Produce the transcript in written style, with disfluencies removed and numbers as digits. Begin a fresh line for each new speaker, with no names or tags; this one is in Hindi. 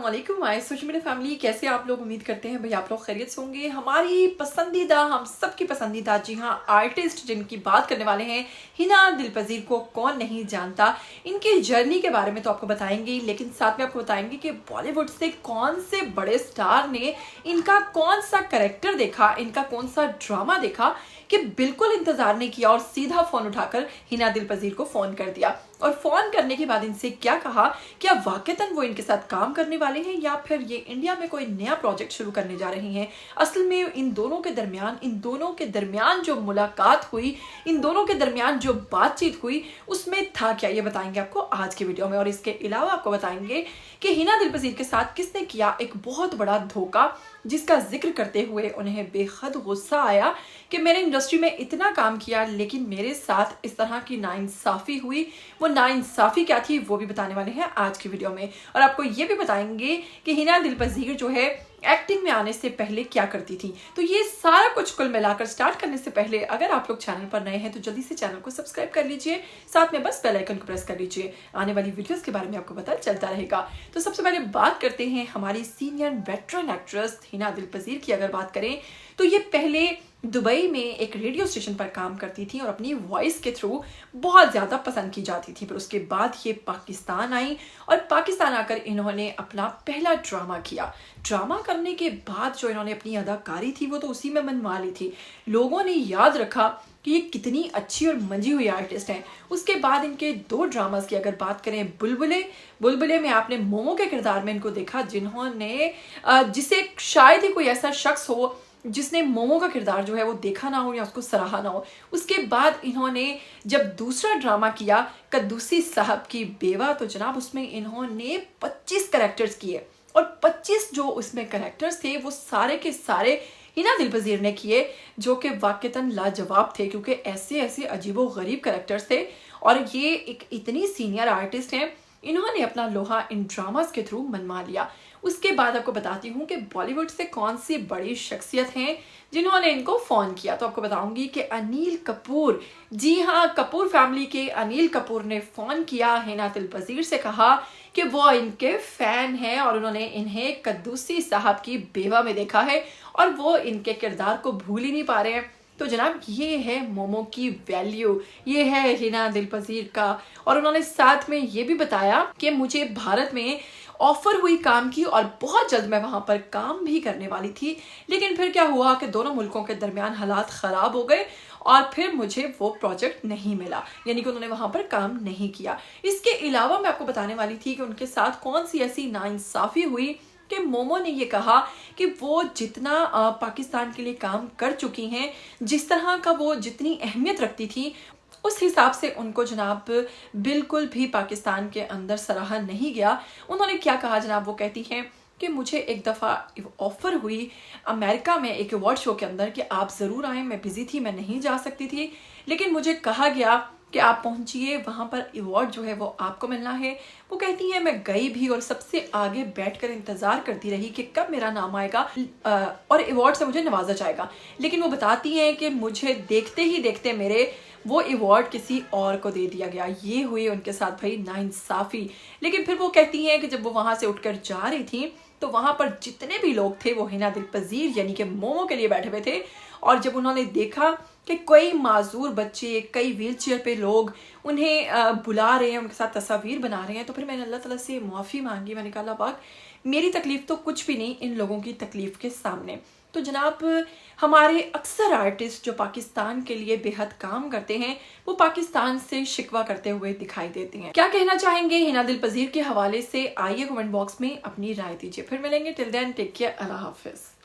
अस्सलामुअलैकुम माय सोशल मीडिया फैमिली, कैसे आप लोग? उम्मीद करते हैं भाई आप लोग खैरियत से होंगे। हमारी पसंदीदा, हम सबकी पसंदीदा, जी हाँ, आर्टिस्ट जिनकी बात करने वाले हैं, हिना दिल पजीर को कौन नहीं जानता। इनकी जर्नी के बारे में तो आपको बताएंगे, लेकिन साथ में आपको बताएंगे कि बॉलीवुड से कौन से बड़े स्टार ने इनका कौन सा कैरेक्टर देखा, इनका कौन सा ड्रामा देखा कि बिल्कुल इंतजार नहीं किया और सीधा फोन उठाकर हिना दिल पजीर को फोन कर दिया। और फोन करने के बाद इनसे क्या कहा, क्या वाकईतन वो इनके साथ काम करने वाले हैं या फिर ये इंडिया में कोई नया प्रोजेक्ट शुरू करने जा रहे हैं। असल में इन दोनों के दरमियान जो मुलाकात हुई, इन दोनों के दरमियान जो बातचीत हुई, उसमें था क्या, ये बताएंगे आपको आज के वीडियो में। और इसके अलावा आपको बताएंगे कि हिना दिल पजीर के साथ किसने किया एक बहुत बड़ा धोखा, जिसका जिक्र करते हुए उन्हें बेहद गुस्सा आया कि मैंने इंडस्ट्री में इतना काम किया लेकिन मेरे साथ इस तरह की नाइंसाफी हुई। वो नाइंसाफी क्या थी वो भी बताने वाले हैं आज की वीडियो में। और आपको ये भी बताएंगे कि हिना दिल पजीर जो है एक्टिंग में आने से पहले क्या करती थी। तो ये सारा कुछ कुल मिलाकर स्टार्ट करने से पहले अगर आप लोग चैनल पर नए हैं तो जल्दी से चैनल को सब्सक्राइब कर लीजिए, साथ में बस बेल आइकन को प्रेस कर लीजिए। आने वाली वीडियोस के बारे में आपको पता चलता रहेगा। तो सबसे पहले बात करते हैं हमारी सीनियर वेटरन एक्ट्रेस हिना दिल पजीर की। अगर बात करें तो ये पहले दुबई में एक रेडियो स्टेशन पर काम करती थी और अपनी वॉइस के थ्रू बहुत ज़्यादा पसंद की जाती थी। फिर उसके बाद ये पाकिस्तान आई और पाकिस्तान आकर इन्होंने अपना पहला ड्रामा किया। ड्रामा करने के बाद जो इन्होंने अपनी अदाकारी थी वो तो उसी में मनवा ली थी। लोगों ने याद रखा कि ये कितनी अच्छी और मंजी हुई आर्टिस्ट हैं। उसके बाद इनके दो ड्रामास की अगर बात करें, बुलबुले में आपने मोमो के किरदार में इनको देखा, जिन्होंने जिसे शायद ही कोई ऐसा शख्स हो जिसने मोमो का किरदार जो है वो देखा ना हो या उसको सराहा ना हो। उसके बाद इन्होंने जब दूसरा ड्रामा किया कद्दूसी साहब की बेवा, तो जनाब उसमें इन्होंने 25 कैरेक्टर्स किए और 25 जो उसमें कैरेक्टर्स थे वो सारे के सारे हिना दिल पजीर ने किए, जो कि वाकईतन लाजवाब थे क्योंकि ऐसे ऐसे अजीबो गरीब कैरेक्टर्स थे। और ये एक इतनी सीनियर आर्टिस्ट हैं, इन्होंने अपना लोहा इन ड्रामास के थ्रू मनवा लिया। उसके बाद आपको बताती हूँ कि बॉलीवुड से कौन सी बड़ी शख्सियत हैं जिन्होंने इनको फ़ोन किया। तो आपको बताऊंगी कि अनिल कपूर, जी हाँ, कपूर फैमिली के अनिल कपूर ने फ़ोन किया हिना दिल पजीर से, कहा कि वो इनके फ़ैन हैं और उन्होंने इन्हें कद्दूसी साहब की बेवा में देखा है और वो इनके किरदार को भूल ही नहीं पा रहे हैं। तो जनाब ये है मोमो की वैल्यू, ये है हिना दिल पजीर का। और उन्होंने साथ में ये भी बताया कि मुझे भारत में ऑफर हुई काम की और बहुत जल्द मैं वहां पर काम भी करने वाली थी, लेकिन फिर क्या हुआ कि दोनों मुल्कों के दरमियान हालात ख़राब हो गए और फिर मुझे वो प्रोजेक्ट नहीं मिला, यानी कि उन्होंने वहां पर काम नहीं किया। इसके अलावा मैं आपको बताने वाली थी कि उनके साथ कौन सी ऐसी नाइंसाफ़ी हुई कि मोमो ने ये कहा कि वो जितना पाकिस्तान के लिए काम कर चुकी हैं, जिस तरह का वो जितनी अहमियत रखती थी, उस हिसाब से उनको जनाब बिल्कुल भी पाकिस्तान के अंदर सराहा नहीं गया। उन्होंने क्या कहा जनाब, वो कहती हैं कि मुझे एक दफ़ा ऑफ़र हुई अमेरिका में एक अवार्ड शो के अंदर कि आप ज़रूर आएँ, मैं बिज़ी थी, मैं नहीं जा सकती थी, लेकिन मुझे कहा गया कि आप पहुंचिए, वहाँ पर अवार्ड जो है वो आपको मिलना है। वो कहती हैं मैं गई भी और सबसे आगे बैठकर इंतज़ार करती रही कि कब मेरा नाम आएगा और अवार्ड से मुझे नवाजा जाएगा। लेकिन वो बताती हैं कि मुझे देखते ही देखते मेरे वो अवार्ड किसी और को दे दिया गया। ये हुई उनके साथ भाई नाइंसाफ़ी। लेकिन फिर वो कहती हैं कि जब वो वहाँ से उठकर जा रही थी तो वहाँ पर जितने भी लोग थे वो हिना दिल पजीर यानी कि मोमो के लिए बैठे हुए थे। और जब उन्होंने देखा कि कई माजूर बच्चे, कई व्हीलचेयर पे लोग उन्हें बुला रहे हैं, उनके साथ तस्वीर बना रहे हैं, तो फिर मैंने अल्लाह ताला से माफ़ी मांगी। मैंने कहा अल्लाह पाक, मेरी तकलीफ़ तो कुछ भी नहीं इन लोगों की तकलीफ़ के सामने। तो जनाब हमारे अक्सर आर्टिस्ट जो पाकिस्तान के लिए बेहद काम करते हैं वो पाकिस्तान से शिकवा करते हुए दिखाई देते हैं। क्या कहना चाहेंगे हिना दिल पजीर के हवाले से, आइए कमेंट बॉक्स में अपनी राय दीजिए। फिर मिलेंगे, टिल देन टेक केयर, अल्लाह हाफिज़।